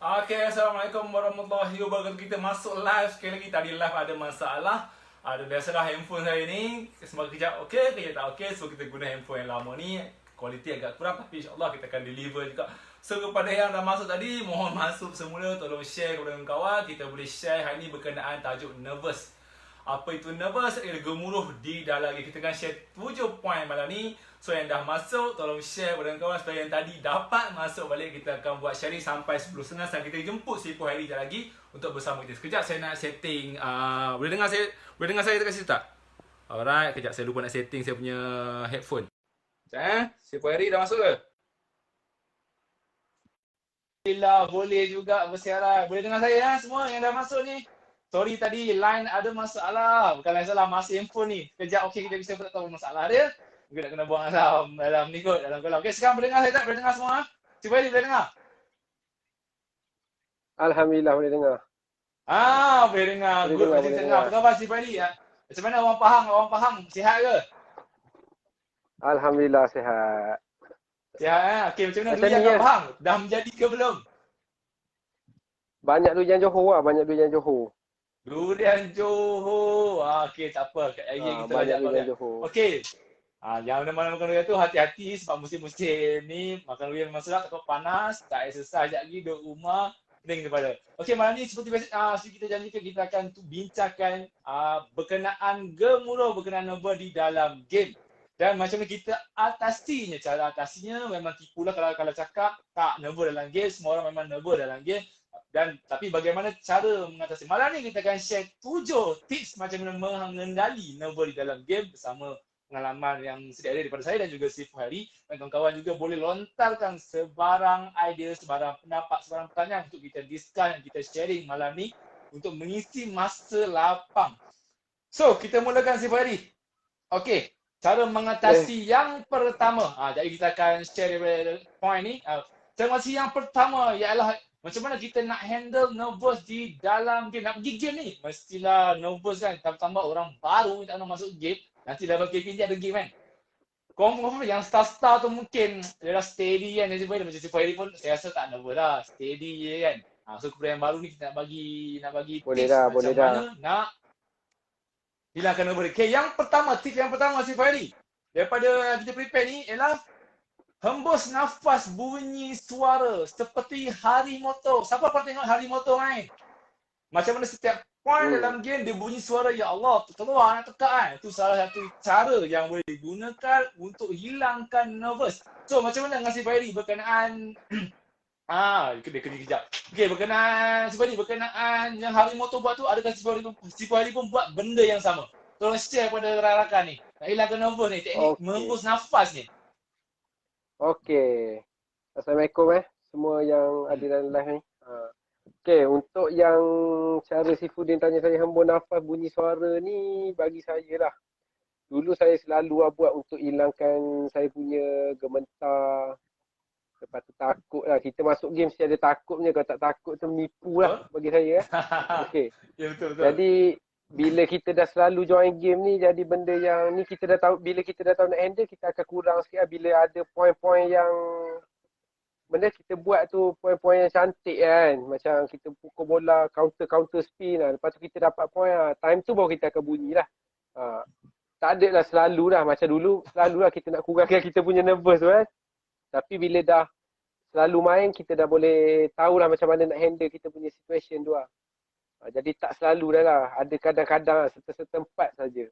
Okay, Assalamualaikum warahmatullahi wabarakatuh. Kita masuk live sekali lagi. Tadi live ada masalah. Ada biasalah handphone saya ni semakin kejap okey, kejap tak okey. So kita guna handphone yang lama ni. Kualiti agak kurang tapi insyaAllah kita akan deliver juga. So kepada yang dah masuk tadi, mohon masuk semula. Tolong share kepada kawan. Kita boleh share hari ni berkenaan tajuk nervous. Apa itu nervous? Gemuruh di dalam game. Kita akan share 7 poin malam ni. So yang dah masuk, tolong share kepada kawan supaya yang tadi dapat masuk balik. Kita akan buat sharing sampai 10.30 dan kita jemput si Ipoh Hairi sekejap lagi untuk bersama kita. Sekejap saya nak setting. Boleh dengar saya dekat situ tak? Alright, kejap saya lupa nak setting saya punya headphone. Si Ipoh Hairi dah masuk ke? Alhamdulillah, boleh juga bersiaran. Boleh dengar saya ya semua yang dah masuk ni? Sorry tadi line ada masalah. Bukan line salah, masih handphone ni. Kejap okey kita bisa tak tahu masalah dia. Mungkin nak kena buang dalam ni kot, dalam kolam. Okey, sekarang boleh dengar saya tak? Boleh dengar semua? Cuba ni boleh dengar? Alhamdulillah boleh dengar. Boleh dengar. Good, macam dengar. Apa khabar si Fadi? Macam mana orang Pahang? Orang Pahang sihat ke? Alhamdulillah sihat. Sihat Okey, macam mana durian kat Pahang? Dah menjadi ke belum? Banyak durian Johor lah, banyak durian Johor. Durian Johor. Okey, tak apa. Kat area kita banyak banyak durian Johor. Okey. Yang mana makan durian tu hati-hati sebab musim-musim ni makan durian memang sedap, takut panas, tak exercise sekejap lagi duduk rumah, pening kepala. Okey, malam ni seperti biasa kita janjikan kita akan bincangkan berkenaan gemuruh berkenaan nervous di dalam game. Dan macam mana kita atasinya, cara atasinya memang tipulah kalau cakap tak nervous dalam game, semua orang memang nervous dalam game. Tapi bagaimana cara mengatasi. Malam ni kita akan share 7 tips macam mana mengendali nervous di dalam game bersama pengalaman yang sedia ada daripada saya dan juga si Ipoh Hairi. Dan kawan-kawan juga boleh lontarkan sebarang idea, sebarang pendapat, sebarang pertanyaan untuk kita discuss dan kita sharing malam ni untuk mengisi masa lapang. So, kita mulakan si Ipoh Hairi. Okey, cara mengatasi yang pertama. Jadi kita akan share daripada point ni. Cara mengatasi yang pertama ialah macam mana kita nak handle nervous di dalam game. Nak pergi game ni, mestilah nervous kan. Tambah-tambah orang baru tak nak masuk game. Nanti level KPJ ada game kan. Confirm yang star tu mungkin dia dah steady kan. Dia macam si Fahiri pun saya rasa tak nervous lah. Steady je kan. So kepada yang baru ni kita nak bagi boleh tips dah, macam boleh mana dah. nak hilangkan nervous. Okay, yang pertama, tips yang pertama si Fahiri daripada kita prepare ni ialah hembus nafas bunyi suara seperti harimau. Siapa pernah tengok harimau main? Macam mana setiap point dalam game dia bunyi suara, ya Allah, keluar nak tekak kan. Itu salah satu cara yang boleh digunakan untuk hilangkan nervous. So macam mana dengan si Fahiri berkenaan kejap. Okey, berkenaan si Fahiri berkenaan yang harimau buat tu, adakah si Fahiri pun buat benda yang sama? Tolong share pada rakan-rakan ni. Nak hilangkan nervous ni, teknik menghembus nafas ni. Okey. Assalamualaikum semua yang ada dalam live ni. Okey, untuk yang cara Sifudin tanya saya hembus nafas bunyi suara ni, bagi saya lah. Dulu saya selalu buat untuk hilangkan saya punya gementar. Lepas tu takut lah. Kita masuk game mesti ada takutnya. Kalau tak takut tu menipu lah bagi saya. Okey. Ya, betul. Jadi bila kita dah selalu join game ni, jadi benda yang ni kita dah tahu, bila kita dah tahu nak handle, kita akan kurang sikit lah. Bila ada poin-poin yang benda kita buat tu poin-poin yang cantik kan. Macam kita pukul bola, counter spin lah. Lepas tu kita dapat poin lah. Time tu baru kita akan bunyi lah. Tak ada lah selalu lah. Macam dulu, selalu lah kita nak kurangkan kita punya nervous tu kan. Tapi bila dah selalu main, kita dah boleh tahulah macam mana nak handle kita punya situation tu lah. Jadi tak selalu dah lah. Ada kadang-kadang lah, setempat saja.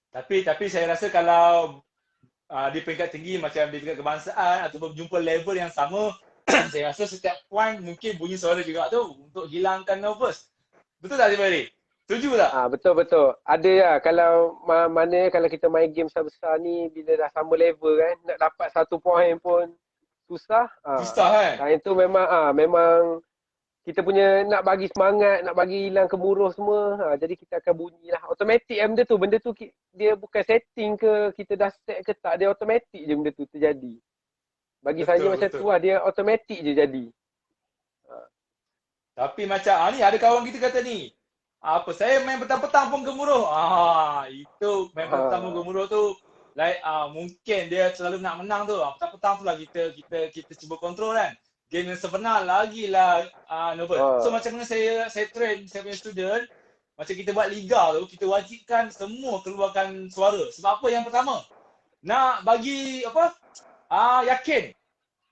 Tapi saya rasa kalau di peringkat tinggi macam di tingkat kebangsaan ataupun jumpa level yang sama, saya rasa setiap point mungkin bunyi suara juga tu untuk hilangkan nervous. Betul tak Fahiri? Setuju tak? Betul. Ada lah. Kalau kalau kita main game besar-besar ni, bila dah sama level kan, nak dapat satu point pun susah. Susah kan? Time tu memang kita punya nak bagi semangat, nak bagi hilang kemuruh semua. Jadi kita akan bunyi lah. Automatik lah benda tu. Benda tu dia bukan setting ke, kita dah set ke tak. Dia automatik je benda tu terjadi. Bagi saya macam tu lah. Dia automatik je jadi. Tapi macam ni ada kawan kita kata ni. Saya main petang-petang pun gemuruh. Itu main petang pun gemuruh tu. Mungkin dia selalu nak menang tu. Petang-petang tu lah kita cuba kontrol kan. game yang sebenar lagi lah Novel. So Ah, macam mana saya train saya punya student, macam kita buat liga tu, kita wajibkan semua keluarkan suara. Sebab apa? Yang pertama, nak bagi apa? Yakin.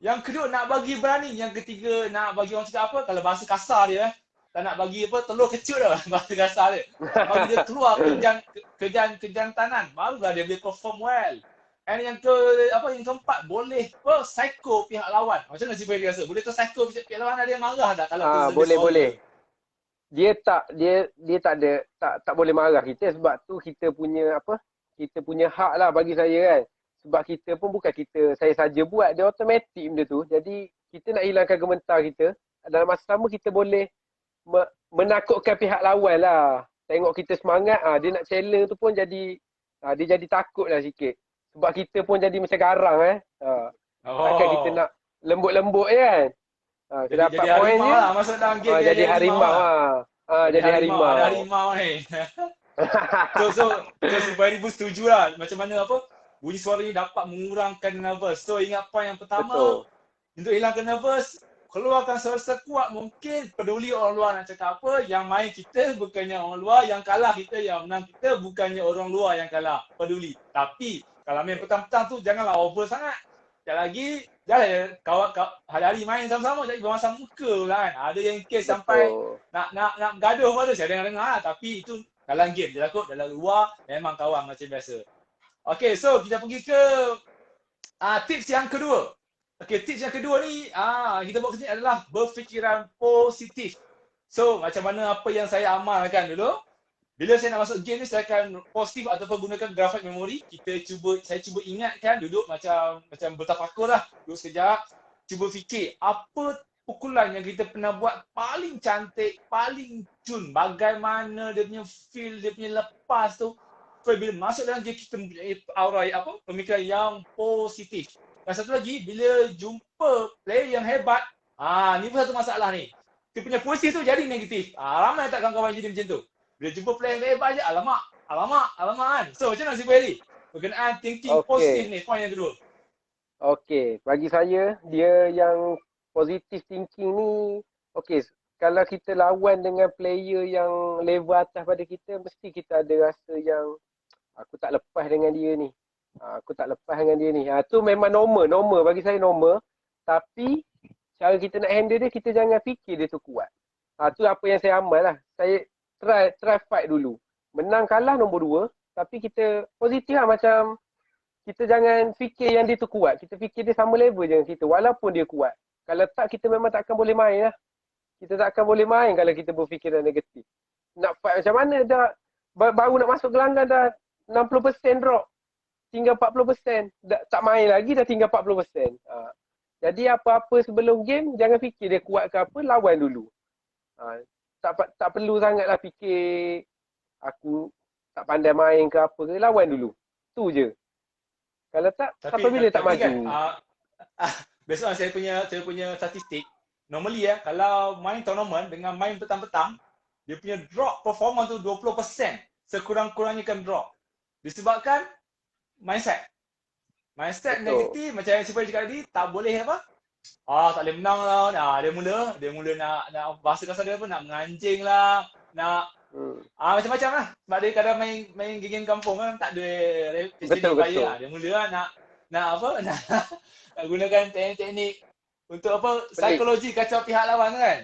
Yang kedua nak bagi berani, yang ketiga nak bagi orang cakap apa? Kalau bahasa kasar dia tak nak bagi apa telur kecil dah bahasa kasar dia. Nak bagi dia keluar kejantanan, barulah dia boleh perform well. And yang yang keempat, boleh psycho pihak lawan. Macam mana si Ferry rasa? Boleh psycho pihak lawan, ada yang marah tak kalau kita sebut boleh suara boleh. tu? Dia tak ada tak boleh marah kita sebab tu kita punya apa? Kita punya hak lah bagi saya kan. Sebab kita pun bukan saya saja buat, dia automatik benda tu. Jadi kita nak hilangkan gementar kita. Dalam masa sama kita boleh menakutkan pihak lawan lah. Tengok kita semangat, dia nak challenge tu pun jadi dia jadi takut lah sikit. Sebab kita pun jadi macam garang takkan kita Oh. nak lembut-lembut kan. Kita Jadi dapat point harimau je. lah masuk dalam game, dia Jadi jadi harimau harimau lah. jadi Ada harimau. harimau ni. So Super pun setuju lah. Macam mana apa? Bunyi suara ni dapat mengurangkan nervous. So ingat point yang pertama, Betul. untuk hilangkan nervous, keluarkan suara sekuat mungkin. Peduli orang luar nak cakap apa. Yang main kita bukannya orang luar, yang kalah kita, yang menang kita bukannya orang luar yang kalah. Peduli. Tapi kalau main petang-petang tu janganlah over sangat. Sekejap lagi, jangan kawan hari-hari main sama-sama jadi bermasam muka pula kan. Ada yang kes sampai Betul. nak gaduh pun ada. Saya dengar-dengar lah. Tapi itu dalam game. Dia takut dalam luar memang kawan macam biasa. Okay, so kita pergi ke tips yang kedua. Okay, tips yang kedua ni kita buat sini adalah berfikiran positif. So, macam mana apa yang saya amalkan dulu. Bila saya nak masuk game ni, saya akan positif ataupun gunakan graphic memory. Saya cuba ingatkan, duduk macam bertafakur lah. Duduk sekejap, cuba fikir apa pukulan yang kita pernah buat paling cantik, paling cun. Bagaimana dia punya feel, dia punya lepas tu. So, bila masuk dalam game, kita mempunyai aura pemikiran yang positif. Dan satu lagi, bila jumpa player yang hebat, ni pun satu masalah ni. Dia punya positif tu jadi negatif. Ramai tak kawan-kawan jadi macam tu. Bila jumpa player yang hebat je, alamak kan. So, macam mana si Ferry? Berkenaan thinking positif Okey. ni, point yang kedua. Okey, bagi saya dia yang positive thinking ni kalau kita lawan dengan player yang level atas pada kita, mesti kita ada rasa yang aku tak lepas dengan dia ni. Aku tak lepas dengan dia ni. Tu memang normal bagi saya normal. Tapi cara kita nak handle dia, kita jangan fikir dia tu kuat. Tu apa yang saya amal lah. Saya try fight dulu. Menang kalah nombor dua. Tapi kita positif lah, macam kita jangan fikir yang dia tu kuat. Kita fikir dia sama level je dengan kita walaupun dia kuat. Kalau tak, kita memang takkan boleh main lah. Kita takkan boleh main kalau kita berfikiran negatif. Nak fight macam mana dah, baru nak masuk gelanggang dah 60% drop. Tinggal 40%. Tak main lagi dah tinggal 40%. Jadi apa-apa sebelum game, jangan fikir dia kuat ke apa, lawan dulu. Tak perlu sangatlah fikir aku tak pandai main ke apa ke, lawan dulu. Tu je. Kalau tak, sampai bila tak maju. Kan, besok saya punya statistik. Normally kalau main tournament dengan main petang-petang, dia punya drop performance tu 20%. Sekurang-kurangnya kan drop. Disebabkan mindset. Mindset Betul. negatif, macam yang Super cakap tadi, tak boleh apa? Tak boleh menang lah. Dia mula nak bahasa kasar dia apa, nak menganjing lah, nak macam-macam lah. Sebab dia kadang main game kampung kan, tak ada Betul. lah. Dia mula lah nak gunakan teknik untuk apa, psikologi kacau pihak lawan kan.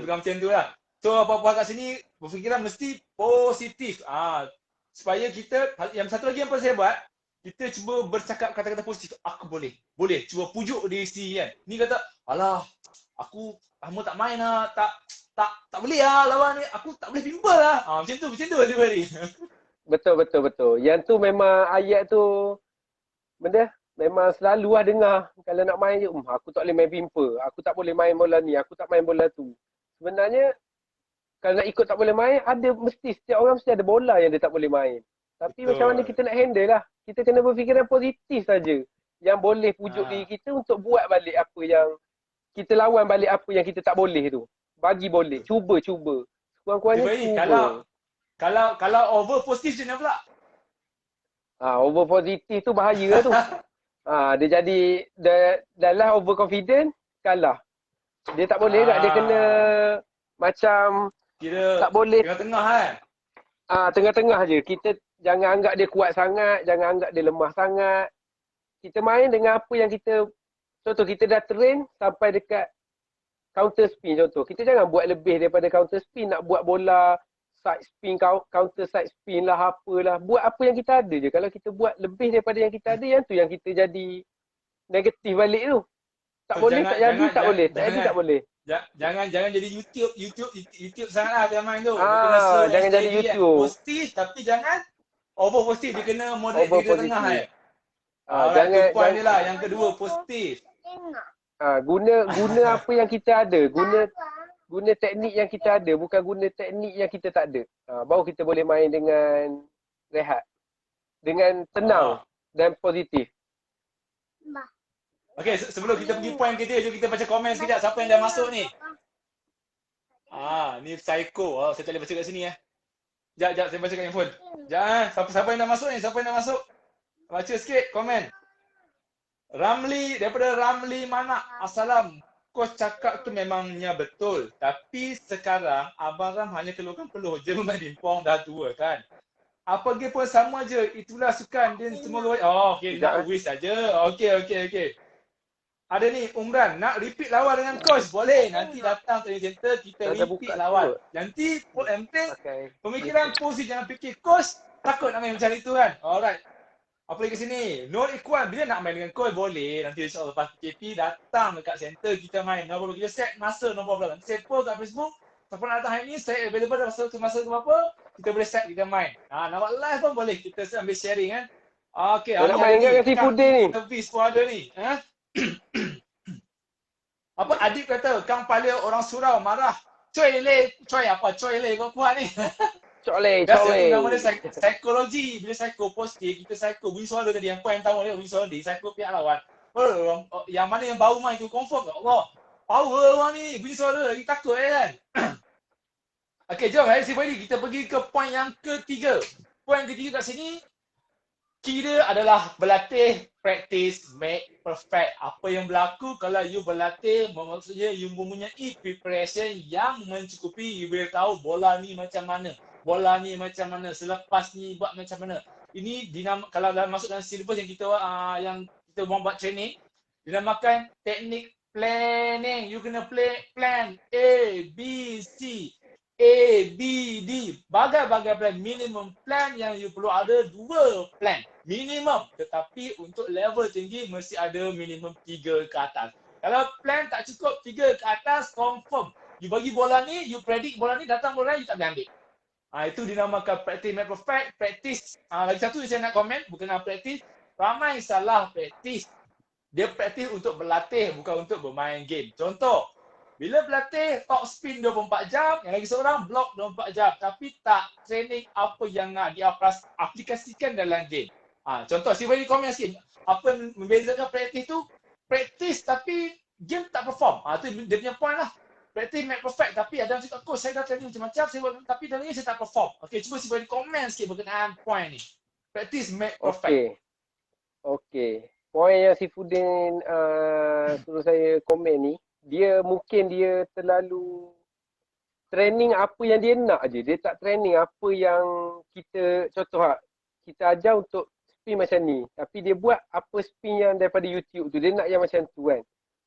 Lebih macam tu lah. So apa-apa kat sini, berfikiran mesti positif. Supaya kita, yang satu lagi yang perlu saya buat, kita cuba bercakap kata-kata positif. Aku boleh. Cuba pujuk diri sendiri kan. Ni kata, alah, aku lama tak main lah. Tak boleh lah lawan ni. Aku tak boleh bimbel lah. Macam tu Ferry. Betul. Yang tu memang ayat tu, benda memang selalu lah dengar. Kalau nak main je, aku tak boleh main pimple. Aku tak boleh main bola ni. Aku tak main bola tu. Sebenarnya, kalau nak ikut tak boleh main, setiap orang mesti ada bola yang dia tak boleh main. Tapi macam mana kita nak handle lah. Kita kena berfikiran positif saja. Yang boleh pujuk diri kita untuk buat balik apa yang, kita lawan balik apa yang kita tak boleh tu. Bagi boleh. Cuba. Kurang-kurangnya cuba. Kalau over positif je pula. Over positif tu bahaya lah tu. Dia jadi dah lah over confident. kalah. Dia tak boleh tak, dia kena macam Kira tak boleh tengah-tengah kan? tengah-tengah je. Kita jangan anggap dia kuat sangat, jangan anggap dia lemah sangat. Kita main dengan apa yang kita, contoh kita dah train sampai dekat counter spin contoh. Kita jangan buat lebih daripada counter spin, nak buat bola side spin, counter side spin lah, apalah. Buat apa yang kita ada je. Kalau kita buat lebih daripada yang kita ada, yang tu yang kita jadi negatif balik tu. Tak boleh, tak jadi, tak boleh. Tak jadi, tak boleh. Jangan jadi YouTube sangatlah dia main tu. Dia kena slow jangan and jadi steady kan. YouTube. Positif tapi jangan over positif. Dia kena moderate, Over dia kena tengah positif. kan. Alright, Jangan, tu point dia lah. Yang kedua, positif. Guna apa yang kita ada. Guna teknik yang kita ada, bukan guna teknik yang kita tak ada. Baru kita boleh main dengan rehat. Dengan tenang dan positif. Okay, sebelum kita pergi point kita, jom kita baca komen sekejap. Siapa yang dah masuk ni? Ni Psycho. Saya tak boleh baca kat sini Sekejap, saya baca kat handphone. Sekejap, siapa yang dah masuk ni? Siapa yang dah masuk? Baca sikit komen. Ramli, daripada Ramli Manak. Assalam. Coach cakap tu memangnya betul. Tapi sekarang Abang Ram hanya keluarkan peluh je bermain pingpong, dah tua kan. Apa pun sama je. Itulah sukan dia semua. Okey, nak wish saja. Okey. Ada ni Umran, nak repeat lawan dengan coach? Boleh. Nanti datang training center, kita repeat lawan. Nanti pemikiran posisi, jangan fikir coach takut nak main macam itu kan. Alright. Apa lagi kat sini? Nur Ikhwan, bila nak main dengan coach? Boleh. Nanti insyaAllah lepas PKP datang dekat center, kita main. No problem. Kita set masa, no problem. Nanti set post kat Facebook. Siapa nak datang hari ni, saya available dah masa tu apa, kita boleh set, kita main. Nak buat live pun boleh. Kita ambil sharing kan. Okay. Nak main kat Seafood Day ni? Servis pun ada ni. Apa adik kata Kang Pala orang surau marah. Coy apa? Coy le kau buat ni. Coy. Nama dia psikologi. Bila psycho positif, kita psycho. Bunyi suara tadi yang point tahu dia bunyi suara dia. Psycho pihak lawan. Yang mana yang bau main tu confirm. Allah. Power orang ni. Bunyi suara lagi takut kan. Okey, jom hari ini kita pergi ke point yang ketiga. Point ketiga kat sini kira adalah berlatih, practice, make perfect. Apa yang berlaku kalau you berlatih, maksudnya you mempunyai preparation yang mencukupi, you boleh tahu bola ni macam mana. Bola ni macam mana, selepas ni buat macam mana. Ini kalau dalam masuk dalam syllabus yang kita buat training, dinamakan teknik planning. You kena plan A, B, C. A, B, D. Bagai-bagai plan. Minimum plan yang you perlu ada 2 plan. Minimum. Tetapi untuk level tinggi mesti ada minimum 3 ke atas. Kalau plan tak cukup 3 ke atas, confirm. You bagi bola ni, you predict bola ni, datang bola ni, you tak boleh ambil. Itu dinamakan practice make perfect. Practice. Lagi satu saya nak komen, bukan practice. Ramai salah practice. Dia practice untuk berlatih, bukan untuk bermain game. Contoh, bila berlatih, top spin 24 jam, yang lagi seorang block 24 jam. Tapi tak training apa yang nak diaplikasikan dalam game. Contoh, saya bagi komen sikit. Apa yang membezakan praktis tu? Praktis tapi game tak perform. Tu dia punya point lah. Praktis make perfect. Tapi ada yang cakap, coach saya dah training macam-macam, tapi dalam ni saya tak perform. Okay, cuba saya bagi komen sikit berkenaan point ni. Praktis make perfect. Okay. Point yang si Fudin suruh saya komen ni, mungkin dia terlalu training apa yang dia nak je. Dia tak training apa yang kita, contoh kita ajar untuk spin macam ni. Tapi dia buat apa spin yang daripada YouTube tu. Dia nak yang macam tu kan.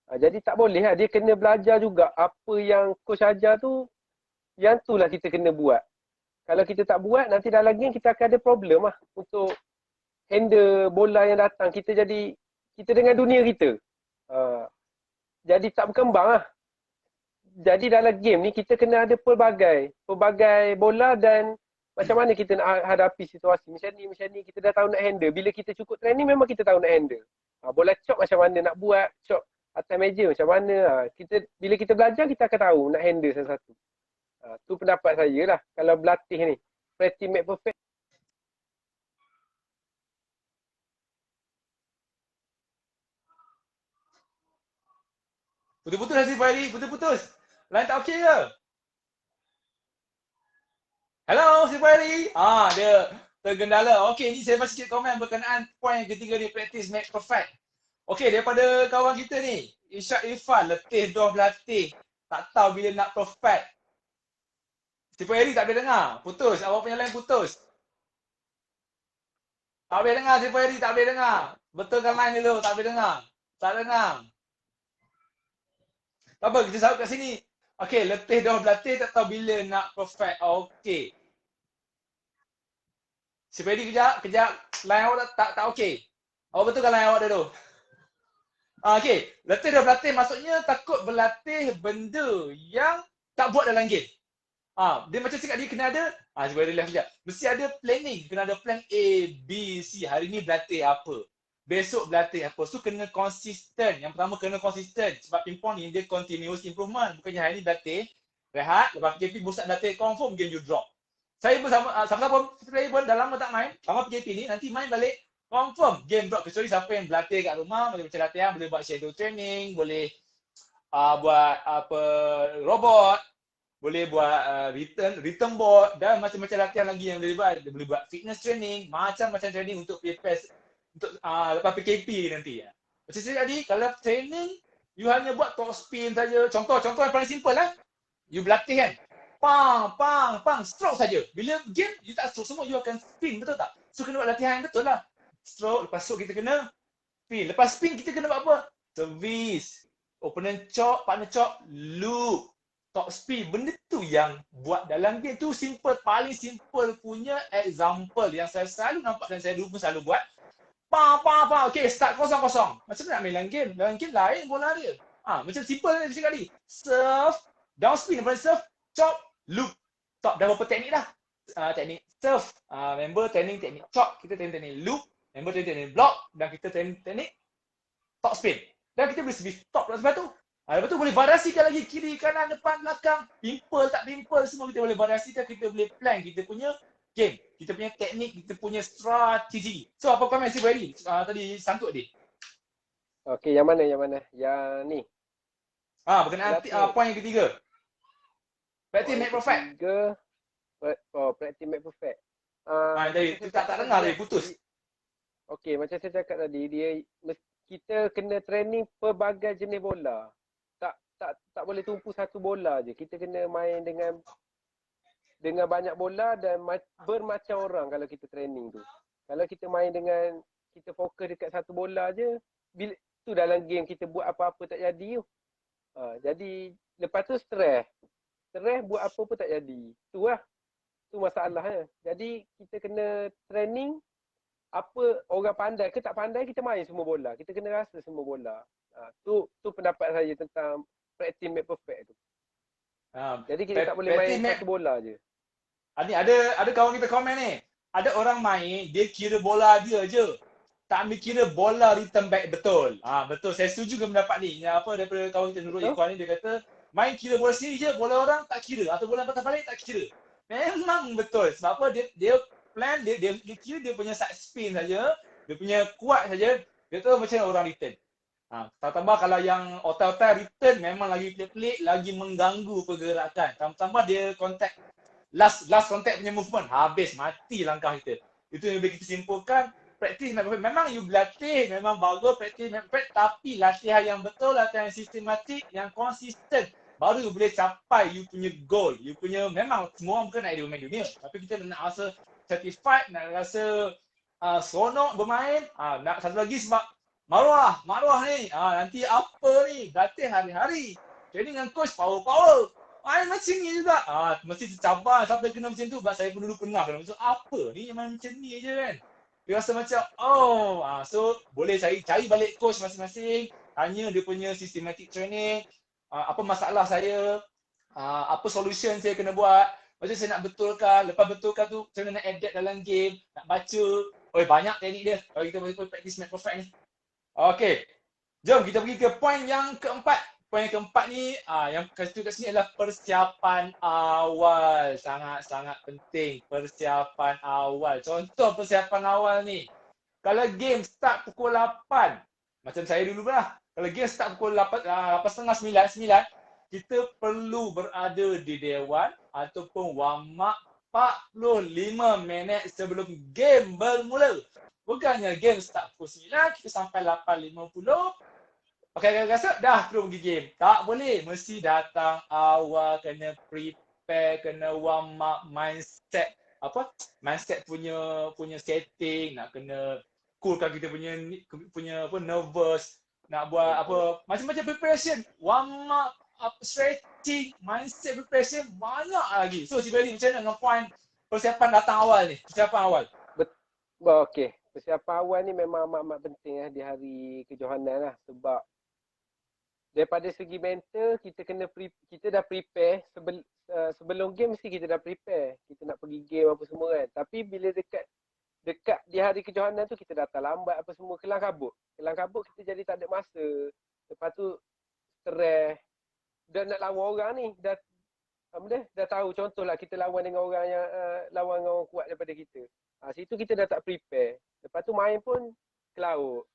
Jadi tak boleh lah. Dia kena belajar juga apa yang coach ajar tu. Yang tu lah kita kena buat. Kalau kita tak buat, nanti dalam game kita akan ada problem lah. Untuk handle bola yang datang. Kita dengan dunia kita. Jadi tak berkembang lah. Jadi dalam game ni kita kena ada pelbagai bola dan macam mana kita nak hadapi situasi. Macam ni kita dah tahu nak handle. Bila kita cukup training memang kita tahu nak handle. Bola chop macam mana nak buat, chop atas meja macam mana. Bila kita belajar kita akan tahu nak handle satu-satu. Tu pendapat saya lah kalau berlatih ni. Practice make perfect. Putus-putus Hasif Fairi, putus-putus. Line tak okey ke? Hello, Hasif Fairi. Dia tergendala. Okey, ni saya baca sikit komen berkenaan point ketiga ni, practice make perfect. Okey, daripada kawan kita ni, Irsyad Irfan, letih dah berlatih. Tak tahu bila nak perfect. Si Eri tak boleh dengar. Putus. Awak punya line putus. Tak boleh dengar si Eri, tak boleh dengar. Betulkan line dulu, tak boleh dengar. Tak dengar. Tak apa, kita sambut kat sini. Okey, letih dah berlatih, tak tahu bila nak perfect. Okey. Si Eri kejap. Line awak tak okey. Awak betulkan line awak dulu. Okey, letih dah berlatih maksudnya takut berlatih benda yang tak buat dalam game. Dia macam cakap dia kena ada, cuba relax sekejap. Mesti ada planning, kena ada plan A, B, C. Hari ni berlatih apa? Besok berlatih apa? So kena konsisten. Yang pertama kena konsisten. Sebab ping-pong ni dia continuous improvement. Bukannya hari ni berlatih, rehat, lepas PKP bosan berlatih, confirm game you drop. Saya pun sama-sama player pun dah lama tak main. Sama PKP ni, nanti main balik, confirm game drop. Kecuali siapa yang berlatih kat rumah, boleh macam latihan, boleh buat shadow training, boleh buat apa robot, boleh buat return board dan macam-macam latihan lagi yang boleh buat. Dia boleh buat fitness training, macam-macam training untuk prepare untuk lepas PKP nanti. Macam saya tadi, kalau training you hanya buat top spin saja. Contoh yang paling simple lah. You berlatih kan. Pang, stroke saja. Bila game you tak stroke semua, you akan spin, betul tak? So kena buat latihan yang betul lah. Stroke, lepas stroke kita kena spin. Lepas spin kita kena buat apa? Service. Opponent chop, partner chop, loop. Top speed, benda tu yang buat dalam game tu simple, paling simple punya example yang saya selalu nampak dan saya dulu pun selalu buat. Okay, start kosong-kosong. Macam mana nak main dalam game? Dalam game lain bola dia. Macam simple ni cakap tadi. Serve, down spin, daripada serve, chop, loop. Top dah berapa teknik dah? Teknik serve, member teknik chop, kita teknik loop, member teknik block dan kita teknik top spin. Dan kita boleh servis top lah sebab tu. Lepas tu boleh variasikan lagi kiri, kanan, depan, belakang. Pimple, tak pimple, semua kita boleh variasikan. Kita boleh plan kita punya game. Kita punya teknik, kita punya strategi. So, apa komen si Barry? Tadi sangkut dia. Okey, yang mana? Yang ni. Berkenaan poin yang ketiga. Practice make perfect. Practice make perfect. Tadi, tak dengar tadi, putus. Okey, macam saya cakap tadi, kita kena training pelbagai jenis bola. Tak boleh tumpu satu bola je. Kita kena main dengan banyak bola dan bermacam orang kalau kita training tu. Kalau kita main dengan, kita fokus dekat satu bola je, bila tu dalam game kita buat apa-apa tak jadi tu. Jadi lepas tu stres buat apa pun tak jadi. Tu lah. Tu masalahnya. Jadi kita kena training apa orang pandai ke tak pandai, kita main semua bola. Kita kena rasa semua bola. Tu pendapat saya tentang practice make perfect tu. Jadi kita tak boleh main satu bola je. Ada kawan kita komen ni. Ada orang main, dia kira bola dia je. Tak ambil kira bola return back betul. Betul, saya setuju dengan pendapat ni. Yang apa daripada kawan kita Nurul Ikhwan ni, dia kata main kira bola sendiri je, bola orang tak kira. Atau bola patah balik tak kira. Memang betul. Sebab apa, dia plan, dia kira dia punya side spin saja, dia punya kuat saja, dia tahu macam orang return. Tambah kalau yang otak-otak return memang lagi pelik-pelik, lagi mengganggu pergerakan. Tambah dia contact, last contact punya movement, habis, mati langkah kita. Itu yang lebih kita simpulkan, practice memang you berlatih, memang bagus practice, tapi latihan yang betul, latihan yang sistematik, yang konsisten, baru you boleh capai you punya goal. You punya, memang semua orang bukan nak main dunia, tapi kita nak rasa certified, nak rasa seronok bermain. Nak satu lagi sebab maruah ni, nanti apa ni, berlatih hari-hari, training dengan coach power. Main macam ni juga. Mesti tercabar sampai kena macam tu. Sebab saya pun dulu pernah kena macam apa ni, main macam ni je kan. Dia rasa macam so boleh cari balik coach masing-masing, tanya dia punya systematic training, apa masalah saya, apa solution saya kena buat, macam saya nak betulkan, lepas betulkan tu macam mana nak adapt dalam game, nak baca. Banyak teknik dia kalau kita boleh practice make perfect ni. Okey, jom kita pergi ke poin yang keempat. Poin yang keempat ni, yang kasih kat sini adalah persiapan awal. Sangat-sangat penting, persiapan awal. Contoh persiapan awal ni, kalau game start pukul 8, macam saya dulu lah. Kalau game start pukul 8.30, 9, kita perlu berada di dewan ataupun warm up 45 minit sebelum game bermula. Bukannya game start pukul 9, kita sampai 8.50. Lepas pakai rasa dah terus pergi game. Tak boleh, mesti datang awal, kena prepare, kena warm up mindset, mindset punya setting, nak kena coolkan kita punya nervous, nak buat apa macam-macam preparation, warm up stretching, mindset preparation banyak lagi. So Cibali macam mana dengan point persiapan datang awal ni, persiapan awal? Okey, persiapan awal ni memang amat-amat penting di hari kejohanan lah, sebab daripada segi mental kita dah prepare sebelum game, mesti kita dah prepare, kita nak pergi game apa semua kan. Tapi bila dekat di hari kejohanan tu kita datang lambat apa semua, kelang kabut kita jadi tak ada masa. Lepas tu stres, dan nak lawan orang ni dah tahu, contohlah kita lawan dengan orang yang lawan dengan orang kuat daripada kita. Situ kita dah tak prepare. Lepas tu main pun kelaut.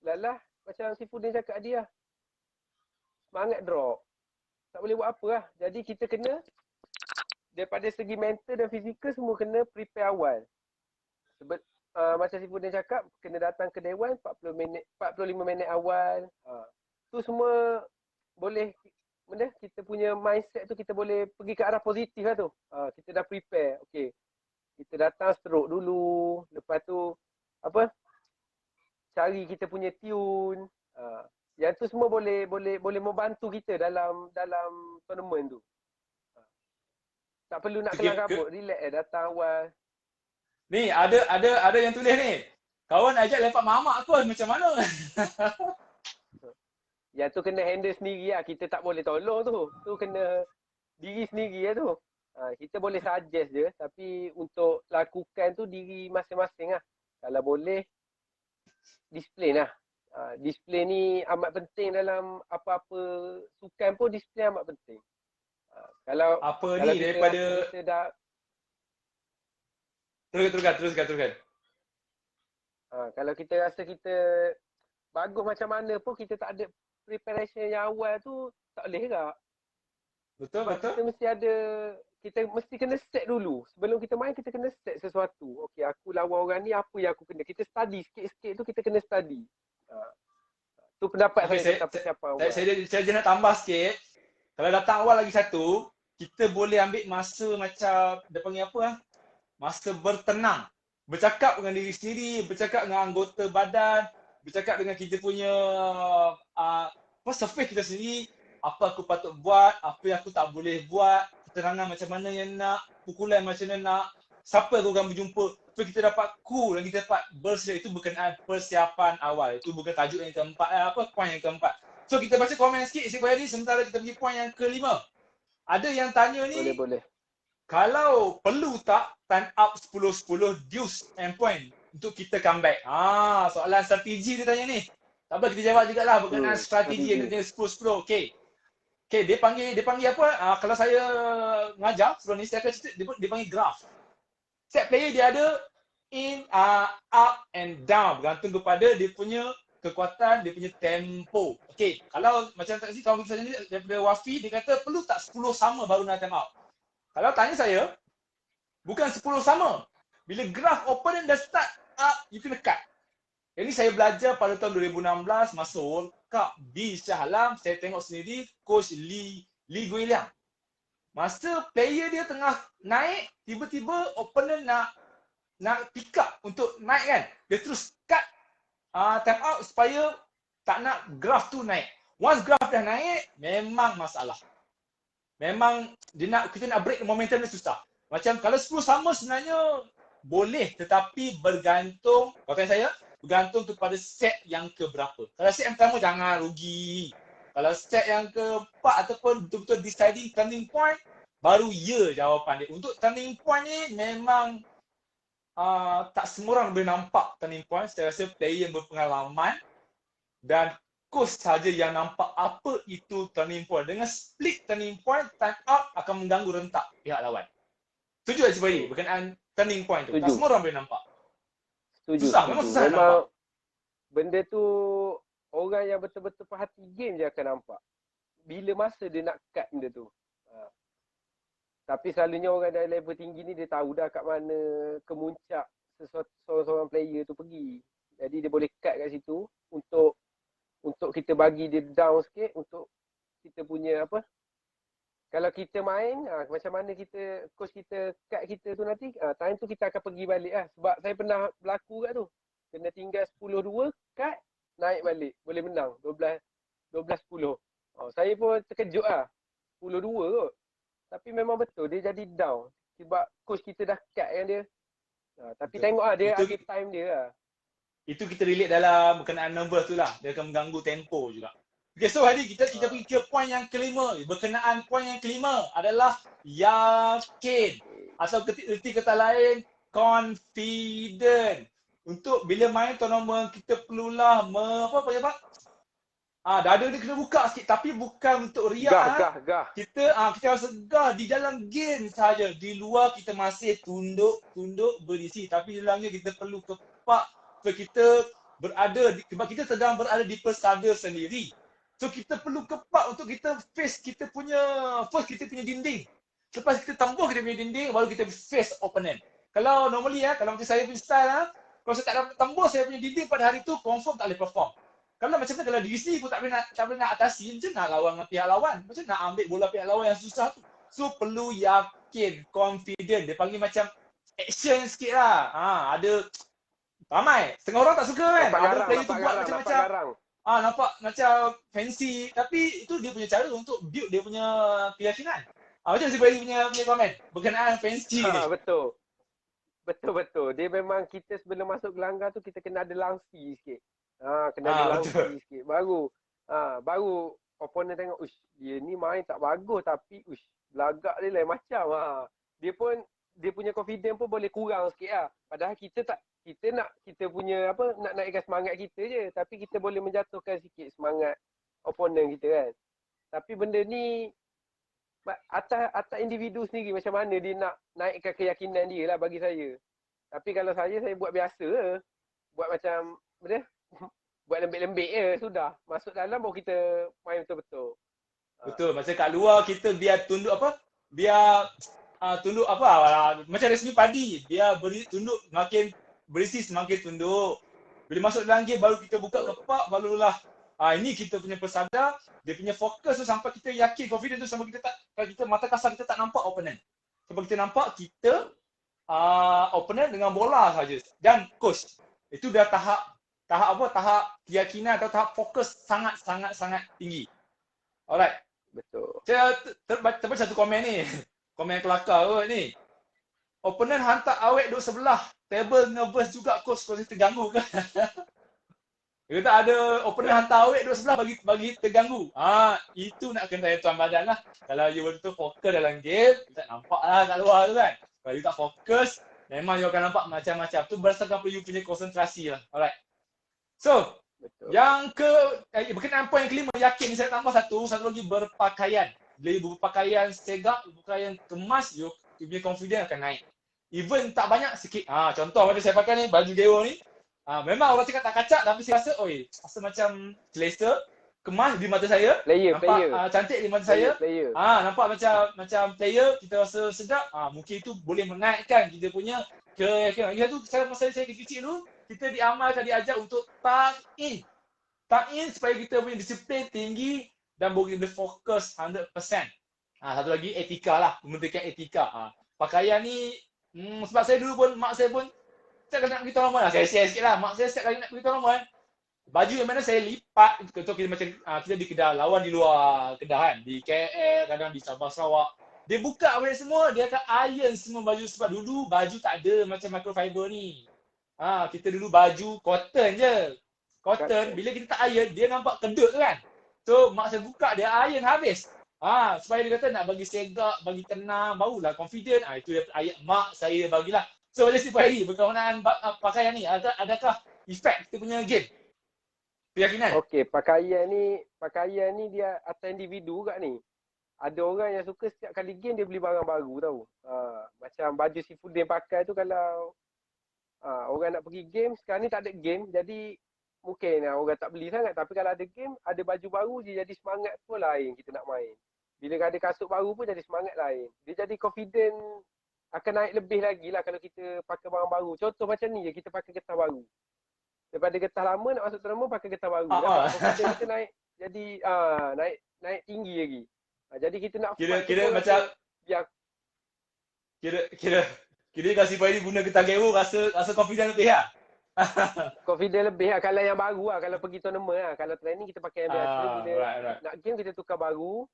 Lalah macam si Fudin cakap dia, semangat drop. Tak boleh buat apa lah. Jadi kita kena, daripada segi mental dan fizikal semua kena prepare awal. Macam si Fudin cakap, kena datang ke Dewan 45 minit awal. Tu semua boleh, kita punya mindset tu kita boleh pergi ke arah positif lah tu. Kita dah prepare. Okay. Kita datang stroke dulu. Lepas tu, cari kita punya tune. Yang tu semua boleh membantu kita dalam tournament tu. Tak perlu nak kelang kabut, relax datang awal. Ni ada yang tulis ni. Kawan ajak lepak mamak aku macam mana? Yang tu kena handle sendiri lah. Kita tak boleh tolong tu. Tu kena diri sendiri lah tu. Kita boleh suggest je. Tapi untuk lakukan tu diri masing-masing lah. Kalau boleh, discipline lah. Discipline ni amat penting dalam apa-apa sukan pun, discipline amat penting. Kalau ni daripada kita dah teruskan. Kalau kita rasa kita bagus macam mana pun, kita tak ada preparation yang awal tu, tak boleh tak? Betul. Kita mesti kena set dulu. Sebelum kita main, kita kena set sesuatu. Okey, aku lawan orang ni, apa yang aku kena. Kita study sikit-sikit tu, kita kena study. Tu pendapat saya tentang persiapan awal. Saya nak tambah sikit. Kalau datang awal lagi satu, kita boleh ambil masa macam, dia panggil apa? Masa bertenang. Bercakap dengan diri sendiri, bercakap dengan anggota badan, bercakap dengan kita punya surface kita sendiri, apa aku patut buat, apa yang aku tak boleh buat, keterangan macam mana yang nak, pukulan macam mana nak, siapa aku akan berjumpa, supaya kita dapat cool dan kita dapat bersedia. Itu berkenaan persiapan awal. Itu bukan tajuk yang keempat, poin yang keempat. So kita baca komen sikit Encik Bayari sementara kita pergi poin yang kelima. Ada yang tanya ni, boleh. Kalau perlu tak time up 10-10 deuce and point untuk kita comeback? Soalan strategi dia tanya ni. Tak apa, kita jawab jugalah berkenaan strategi yang dia 10-10. Okay, dia panggil apa? Kalau saya mengajar sebelum ni, saya akan cerita, dia panggil graph. Setiap player dia ada in, up and down, bergantung kepada dia punya kekuatan, dia punya tempo. Okay, kalau macam tadi kawan kita ni daripada Wafi, dia kata perlu tak 10 sama baru nak time out? Kalau tanya saya, bukan 10 sama. Bila graf opponent dah start up, you kena cut. Ini saya belajar pada tahun 2016 masa World Cup di Shah Alam. Saya tengok sendiri coach Lee Guiliang. Masa player dia tengah naik, tiba-tiba opponent nak pick up untuk naik kan. Dia terus cut time out supaya tak nak graf tu naik. Once graf dah naik, memang masalah. Memang kita nak break momentum ni susah. Macam kalau 10 sama sebenarnya boleh, tetapi bergantung, kalau saya, bergantung kepada set yang keberapa. Kalau set yang pertama jangan rugi. Kalau set yang keempat ataupun betul-betul deciding turning point, baru ya jawapan dia. Untuk turning point ni memang tak semua orang boleh nampak turning point. Saya rasa player yang berpengalaman dan coach saja yang nampak apa itu turning point. Dengan split turning point, time out akan mengganggu rentak pihak lawan. Setuju tak Cibali berkenaan turning point tu? Tak semua orang boleh nampak. Memang susah nak nampak. Benda tu orang yang betul-betul perhati game je akan nampak. Bila masa dia nak cut benda tu. Tapi selalunya orang dari level tinggi ni dia tahu dah kat mana kemuncak seorang-seorang player tu pergi. Jadi dia boleh cut kat situ untuk untuk kita bagi dia down sikit untuk kita punya apa, kalau kita main macam mana kita coach kita cut kita tu nanti time tu kita akan pergi balik lah. Sebab saya pernah berlaku kat tu, kena tinggal 10-2 cut, naik balik boleh menang 12-10. Saya pun terkejut lah, 10-2 kot, tapi memang betul dia jadi down sebab coach kita dah cut kan dia. Tapi Betul. tengok dia Itu ada time dia lah. itu kita relate dalam berkenaan nervous tu lah. Dia akan mengganggu tempo juga. Okay, so hari kita pergi ke poin yang kelima. Berkenaan poin yang kelima adalah yakin. Atau erti kata lain, confident. Untuk bila main tournament, kita perlulah dada dia kena buka sikit, tapi bukan untuk riak. Gah. Kita rasa gah di dalam game saja. Di luar kita masih tunduk berisi, tapi di dalamnya kita perlu kepak. So kita sebab kita sedang berada di pesada sendiri. So kita perlu kepak untuk kita face kita punya dinding. Lepas kita tembus kita punya dinding, baru kita face opponent. Kalau normally kalau macam saya punya style kalau saya tak dapat tembus saya punya dinding pada hari tu, confirm tak boleh perform. Kalau macam tu, kalau DC pun tak boleh nak atasi, macam nak lawan dengan pihak lawan. Macam nak ambil bola pihak lawan yang susah tu. So perlu yakin, confident. Dia panggil macam action sikit lah. Ada ramai. Setengah orang tak suka kan. Ada player tu buat macam-macam. Nampak macam fancy. Tapi itu dia punya cara untuk build dia punya keyakinan. Macam si Brady punya komen berkenaan fancy ni. Betul. Dia memang kita sebelum masuk gelanggang tu kita kena ada langsi sikit. Kena ada langsi sikit. Baru opponent tengok, dia ni main tak bagus tapi belagak dia lain macam. Dia punya confidence pun boleh kurang sikit lah. Padahal kita punya nak naikkan semangat kita je, tapi kita boleh menjatuhkan sikit semangat opponent kita kan. Tapi benda ni atas individu sendiri macam mana dia nak naikkan keyakinan dia lah bagi saya. Tapi kalau saya buat biasa, buat macam buat lembik-lembik je, sudah. Masuk dalam baru kita main betul-betul. Betul, macam kat luar kita biar tunduk tunduk macam resmi padi, dia tunduk makin berisi semakin tunduk. Bila masuk dalam game baru kita buka kepak, barulah ini kita punya persada, dia punya fokus tu sampai kita yakin, confident tu sampai kalau kita mata kasar kita tak nampak opponent. Sampai kita nampak kita opponent dengan bola saja. Dan coach, itu dah tahap keyakinan atau tahap fokus sangat tinggi. Alright. Betul. Saya terbaca satu komen ni. Komen kelakar kot ni. Opponent hantar awet duduk sebelah. Table nervous juga coach terganggu kan. Dia kata ada opponent hantar awet duduk sebelah bagi terganggu. Itu nak kena tuan badan lah. Kalau you betul fokus dalam game, you tak nampak lah kat luar tu kan. Kalau you tak fokus, memang you akan nampak macam-macam. Tu berdasarkan you punya konsentrasi lah. Alright. So, betul. Yang berkenaan poin yang kelima, yakin, saya tambah satu lagi, berpakaian. Bila you berpakaian segak, berpakaian kemas, you punya confidence akan naik. Even tak banyak, sikit. Contoh macam saya pakai ni, baju Gero ni. Memang orang cakap tak kacak, tapi saya rasa macam selesa, kemas di mata saya. Nampak cantik di mata saya. Nampak macam player, kita rasa sedap. Mungkin itu boleh menaikkan kita punya keyakinan. Itu masa saya kecil dulu, kita diajar untuk tuck in supaya kita punya disiplin tinggi dan boleh fokus 100%. Satu lagi etika lah, memberikan etika. Pakaian ni sebab saya dulu pun, mak saya pun setiap kali nak pergi tournament lah, saya share sikit lah, mak saya setiap kali nak pergi tournament, baju yang mana saya lipat, contoh kita macam kita di Kedah, lawan di luar Kedah kan, di KL, kadang di Sabah Sarawak, dia buka balik semua, dia akan iron semua baju sebab dulu baju tak ada macam microfiber ni. Kita dulu baju cotton je. Cotton, bila kita tak iron, dia nampak kedut kan. So, mak saya buka, dia iron habis. Supaya dia kata nak bagi segak, bagi tenang, barulah confident. Itu dia ayat mak saya bagilah. So, macam si Fahri, berkenaan pakaian ni, adakah efek kita punya game? Keyakinan? Okey, pakaian ni dia atas individu kat ni. Ada orang yang suka setiap kali game dia beli barang baru tau. Macam baju si Fudin pakai tu, kalau orang nak pergi game, sekarang ni tak ada game, jadi mungkin orang tak beli sangat. Tapi kalau ada game, ada baju baru je, jadi semangat pun lain kita nak main. Bila ada kasut baru pun jadi semangat lain. Dia jadi confident akan naik lebih lagi lah kalau kita pakai barang baru. Contoh macam ni je, kita pakai getah baru. Daripada getah lama nak masuk tournament pakai getah baru. Ah, Nampak ah. confidence kita naik jadi naik tinggi lagi. Jadi kita nak fight tu Kira pun macam rasa biar kira kalau si Faidi guna getah Gewo rasa confident lebih lah. confidence lebih lah. Kalau yang baru lah, kalau pergi tournament lah. Kalau training kita pakai yang biasa, bila Right. nak game kita tukar baru.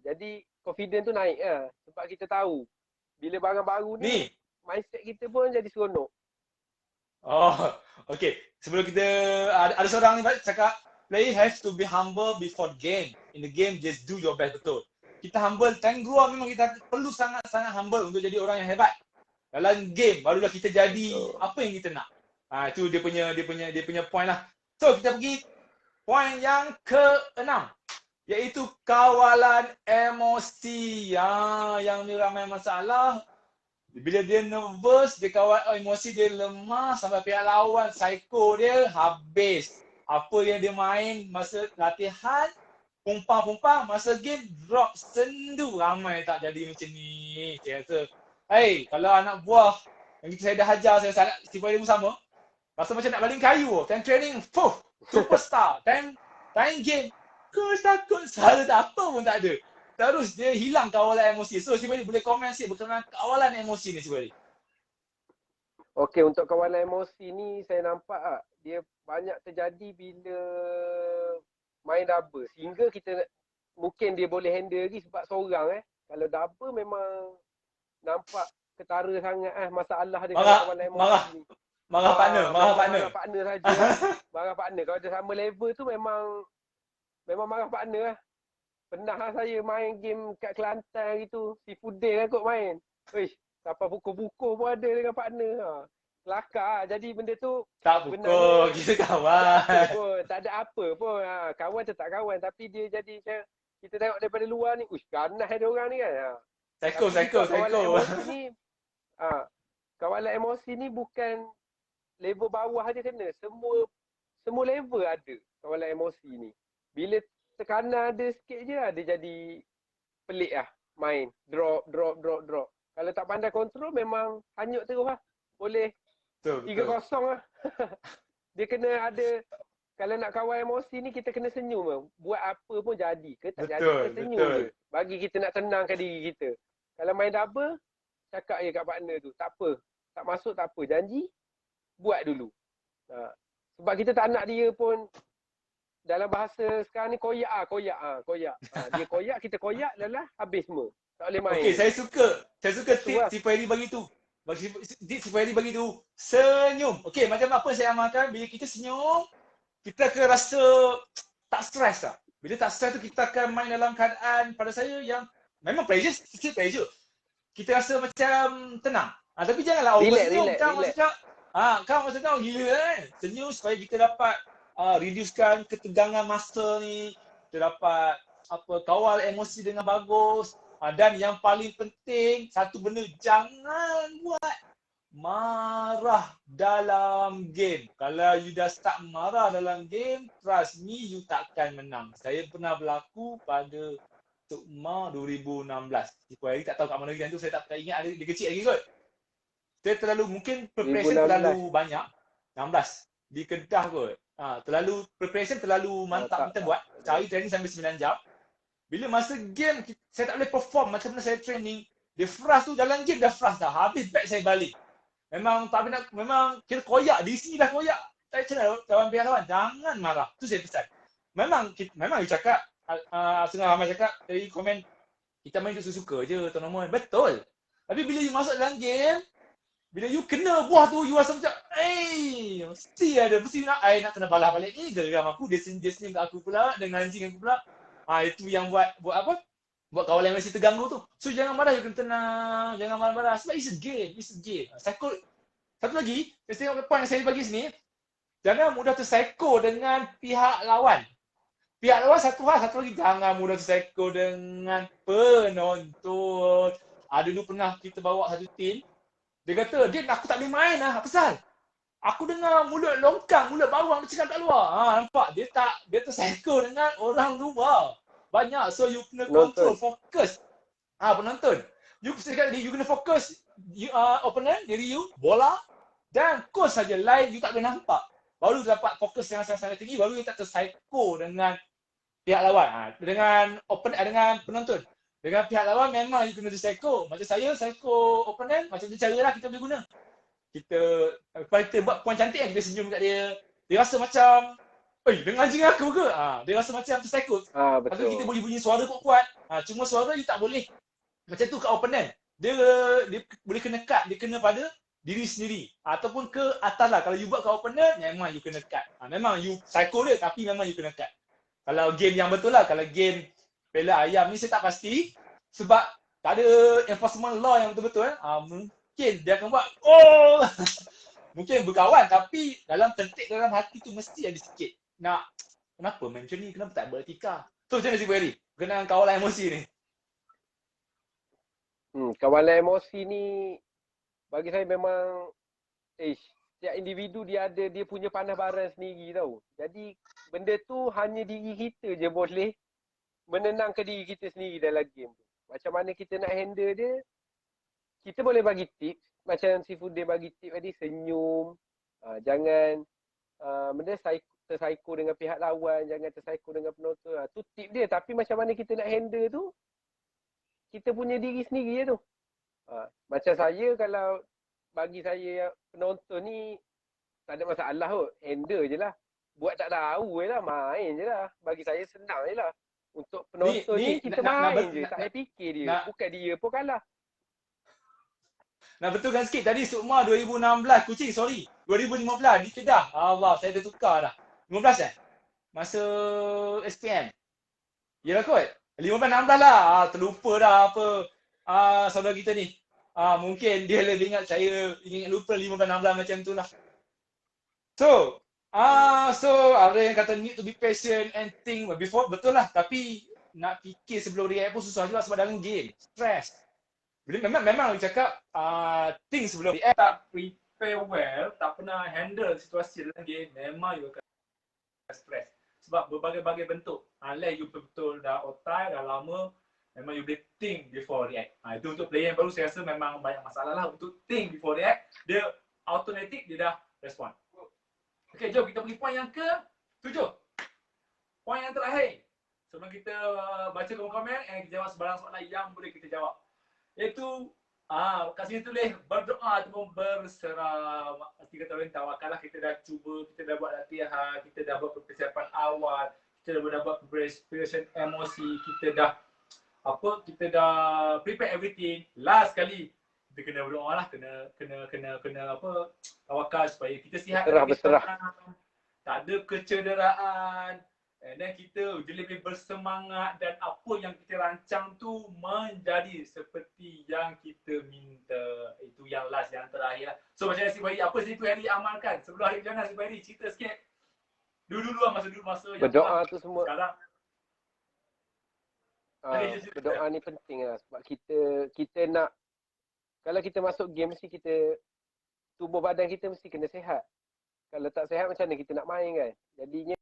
Jadi confidence tu naik lah. Sebab kita tahu bila barang baru ni Ni. mindset kita pun jadi seronok. Oh, okay. Sebelum kita ada seorang ni cakap player has to be humble before game. In the game just do your best, betul. Kita humble, Tangrua memang kita perlu sangat-sangat humble untuk jadi orang yang hebat. Dalam game barulah kita jadi apa yang kita nak. Itu dia punya point lah. So kita pergi point yang ke-6, iaitu kawalan emosi. Yang ni ramai masalah. Bila dia nervous, dia kawal emosi dia lemah sampai pihak lawan psycho dia habis. Apa yang dia main masa latihan, pumpang, masa game drop sendu. Ramai tak jadi macam ni. Saya rasa, kalau anak buah yang saya dah ajar, saya salah sifat dia pun sama. Rasa macam nak baling kayu. Time training, superstar. Time game, takut salah tak apa pun tak ada. Terus dia hilang kawalan emosi. So, Sibali boleh komen sikit berkenaan kawalan emosi ni, Sibali. Okey, untuk kawalan emosi ni saya nampak dia banyak terjadi bila main double. Sehingga kita mungkin dia boleh handle lagi sebab seorang Kalau double memang nampak ketara sangat masalah dia Marah, kawalan emosi marah. ni. Marah partner. Marah partner saja. Marah partner. Kalau dia sama level tu memang marah partner lah. Pernah lah saya main game kat Kelantan gitu. Si Fudin lah kot main. Wish, sampai pukul-pukul pun ada dengan partner. Kelakar lah. Jadi benda tu Tak pukul, kita kawan. tak ada apa pun. Kawan tetap kawan. Tapi dia jadi macam kita tengok daripada luar ni. Uish, ganas ada orang ni kan. Psycho. Kawalan emosi ni, kawalan emosi ni bukan level bawah je kena. Semua level ada kawalan emosi ni. Bila tekanan ada sikit je dia jadi pelik lah main. Drop. Kalau tak pandai kontrol memang hanyut terus lah. Boleh 3-0 lah. Dia kena ada, kalau nak kawal emosi ni kita kena senyum lah. Buat apa pun jadi ke tak jadi kita senyum je. Bagi kita nak tenangkan diri kita. Kalau main double, cakap je kat partner tu. Tak apa. Tak masuk tak apa. Janji, buat dulu. Sebab kita tak nak dia pun dalam bahasa sekarang ni koyak. Dia koyak, kita koyak dah habis semua. Tak boleh main. Okey, saya suka tip si Fairi bagi tu. Si Fairi bagi tu senyum. Okey, macam apa saya amalkan bila kita senyum, kita akan rasa tak stres lah. Bila tak stres tu kita akan main dalam keadaan pada saya yang memang pleasure, still pleasure. Kita rasa macam tenang. Tapi janganlah over senyum. Kau macam gila kan. Senyum supaya kita dapat reducekan ketegangan masa ni, kita dapat kawal emosi dengan bagus. Dan yang paling penting, satu benda, jangan buat marah dalam game. Kalau you dah start marah dalam game, trust me, you takkan menang. Saya pernah berlaku pada Sukma 2016. Siapa hari tak tahu kat mana tu, saya tak ingat, dia kecil lagi kot. Saya mungkin preparation 2016. terlalu banyak. 16. Di Kedah kot. Preparation terlalu mantap kita buat. Cari training sampai 9 jam. Bila masa game, saya tak boleh perform macam mana saya training. Dia frust tu, dalam game dah frust dah. Habis back saya balik. Memang tak nak, memang kira koyak. Di sini dah koyak. Tak macam kawan pihak lawan. Jangan marah. Tu saya pesan. Memang you cakap, setengah ramai cakap, dari komen, kita main tu suka je tournament. Betul. Tapi bila you masuk dalam game, bila you kena buah tu, you rasa macam, mesti nak kena balas balik ni. Geram aku, dia senyum kat aku pula, dengan anjing aku pula. Itu yang buat apa? Buat kawalan emosi terganggu tu. So jangan marah, you kena tenang. Jangan marah-marah. Sebab it's a game. Satu lagi, saya tengok point yang saya bagi sini, jangan mudah terpsycho dengan pihak lawan. Pihak lawan satu hal, satu lagi, jangan mudah terpsycho dengan penonton. Dulu pernah kita bawa satu tim, dia kata, aku tak boleh main lah. Apa pasal? Aku dengar mulut longkang, mulut bawang dia cakap kat luar. Nampak? Dia terpsycho dengan orang luar. Banyak. So you kena control, fokus. Penonton. You kena fokus opponent, diri you, bola dan coach saja. Live you tak boleh nampak. baru dapat fokus yang sangat-sangat tinggi, baru you tak terpsycho dengan pihak lawan. Dengan penonton. Dengan pihak lawan memang you kena psycho. Macam saya, psycho opponent, macam tu caralah kita boleh guna. Kalau kita buat point cantik, kita senyum kat dia. Dia rasa macam, dengar anjing aku ke? Dia rasa macam terpsycho. Lepas tu kita Betul. boleh bunyi suara kuat-kuat. Cuma suara you tak boleh. Macam tu kat opponent. Dia boleh kena cut. Dia kena pada diri sendiri. Ataupun ke atas lah. Kalau you buat kat opponent, memang you kena cut. Memang you psycho dia, tapi memang you kena cut. Kalau game yang betul lah. Kalau game Pela Ayam ni saya tak pasti. Sebab tak ada enforcement law yang betul-betul. Mungkin dia akan buat, mungkin berkawan. Tapi dalam tertik dalam hati tu mesti ada sikit. Kenapa main macam ni? Kenapa tak beretika? So macam mana si Ferry? Berkenaan kawalan emosi ni. Kawalan emosi ni bagi saya memang setiap individu dia punya panah barang sendiri tau. Jadi benda tu hanya diri kita je boleh menenangkan diri kita sendiri dalam game tu. Macam mana kita nak handle dia, kita boleh bagi tips. Macam si Fude bagi tips tadi, senyum. Jangan benda terpsycho dengan pihak lawan, jangan terpsycho dengan penonton. Tu tip dia. Tapi macam mana kita nak handle tu, kita punya diri sendiri je tu. Macam saya, kalau bagi saya penonton ni tak ada masalah kot. Handle je lah. Buat tak tahu je lah. Main je lah. Bagi saya senang je lah. Untuk penonton ni kita main je. Tak payah fikir dia. Bukan dia pun kalah. Nak betulkan sikit. Tadi Sukma 2016. Kucing, sorry. 2015 di Kedah. Allah, saya dah tukar dah. 15 masa SPM. Yalah kot. 15-16 lah. Terlupa dah apa saudara kita ni. Mungkin dia lebih ingat, saya ingat lupa 15-16 macam tu lah. So ada yang kata need to be patient and think before, betul lah. Tapi nak fikir sebelum react pun susah juga sebab dalam game. Stress. Memang cakap think sebelum react. Tak prepare well, tak pernah handle situasi dalam game, memang you akan stress. Sebab berbagai-bagai bentuk. Unless you betul dah otai, dah lama, memang you boleh think before react. Itu untuk player yang baru saya rasa memang banyak masalah lah untuk think before react. Dia automatic, dia dah respond. Okay, jom kita pergi point yang ke-7. Point yang terakhir. Sebelum kita baca komen-komen dan kita jawab sebarang soalan yang boleh kita jawab. Iaitu, kat sini tulis berdoa ataupun berserah. Kita tahu tawakal lah, kita dah cuba, kita dah buat latihan, kita dah buat persiapan awal, kita dah buat preparation emosi, kita dah prepare everything. Last kali kita kena berdoa lah, kena tawakal supaya kita sihat, berserah. tak ada kecederaan, dan kita lebih bersemangat dan apa yang kita rancang tu menjadi seperti yang kita minta. Itu yang last, yang terakhir lah. So macam si Bahiri, apa sih tu Harry amalkan sebelum hari berjalan? Si Bahiri cerita sikit dulu lah, masa berdoa tu semua sekarang. Berdoa ni penting lah sebab kita nak, kalau kita masuk game mesti kita, tubuh badan kita mesti kena sihat. Kalau tak sihat macam mana kita nak main kan. Jadinya